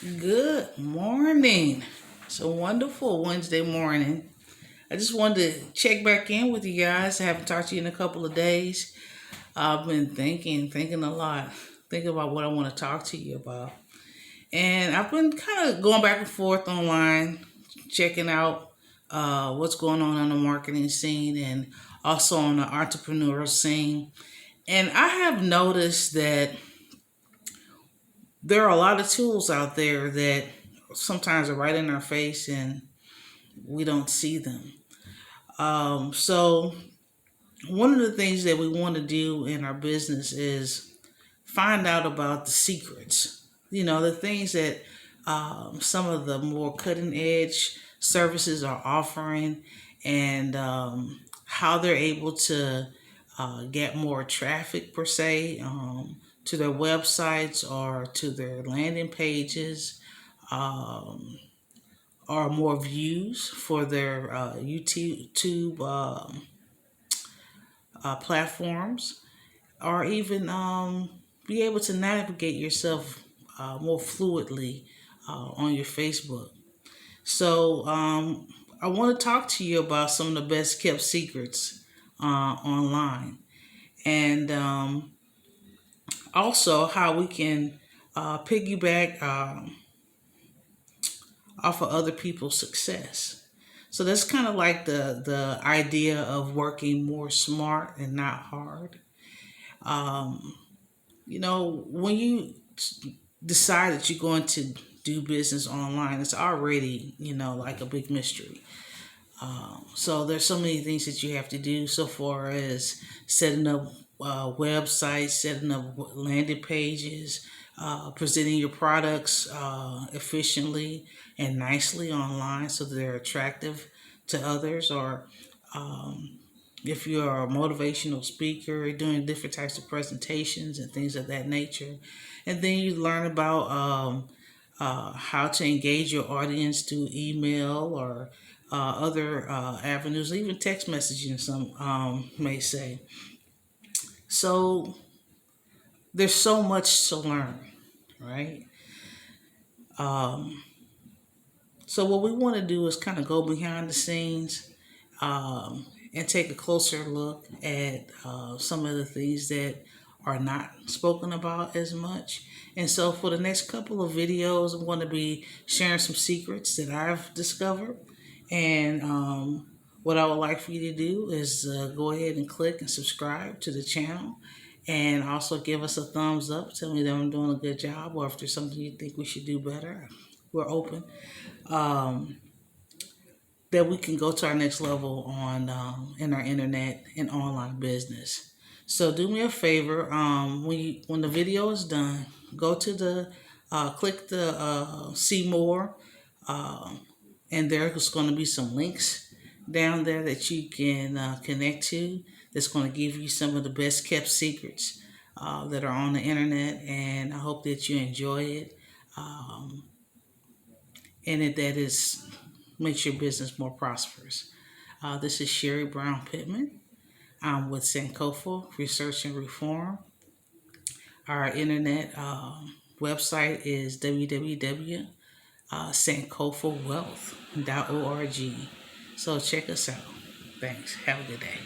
Good morning. It's a wonderful Wednesday morning. I just wanted to check back in with you guys. I haven't talked to you in a couple of days. I've been thinking a lot, thinking about what I want to talk to you about. And I've been kind of going back and forth online, checking out what's going on the marketing scene and also on the entrepreneurial scene. And I have noticed that there are a lot of tools out there that sometimes are right in our face and we don't see them. So one of the things that we want to do in our business is find out about the secrets. You know, the things that some of the more cutting edge services are offering, and how they're able to get more traffic per se, to their websites or to their landing pages, um, or more views for their YouTube platforms, or even be able to navigate yourself more fluidly on your Facebook. So I want to talk to you about some of the best kept secrets online, and also how we can piggyback off of other people's success. So that's kind of like the idea of working more smart and not hard. Um, when you decide that you're going to do business online, it's already, like a big mystery. So there's so many things that you have to do so far as setting up websites, setting up landing pages, presenting your products efficiently and nicely online so that they're attractive to others, or if you're a motivational speaker, doing different types of presentations and things of that nature. And then you learn about how to engage your audience through email or other avenues, even text messaging, some may say. So there's so much to learn, right? Um, so what we want to do is kind of go behind the scenes, and take a closer look at some of the things that are not spoken about as much. And so for the next couple of videos, I'm going to be sharing some secrets that I've discovered. And what I would like for you to do is go ahead and click and subscribe to the channel. And also give us a thumbs up. Tell me that I'm doing a good job, or if there's something you think we should do better. We're open. Um, that we can go to our next level on in our internet and online business. So do me a favor, when the video is done, go to the click the see more, uh, and there's going to be some links down there that you can connect to. That's going to give you some of the best kept secrets that are on the internet, and I hope that you enjoy it. Um, and that is makes your business more prosperous. This is Sherry Brown Pittman. I'm with Sankofa Research and Reform. Our internet website is www.sankofalwealth.org. So check us out. Thanks. Have a good day.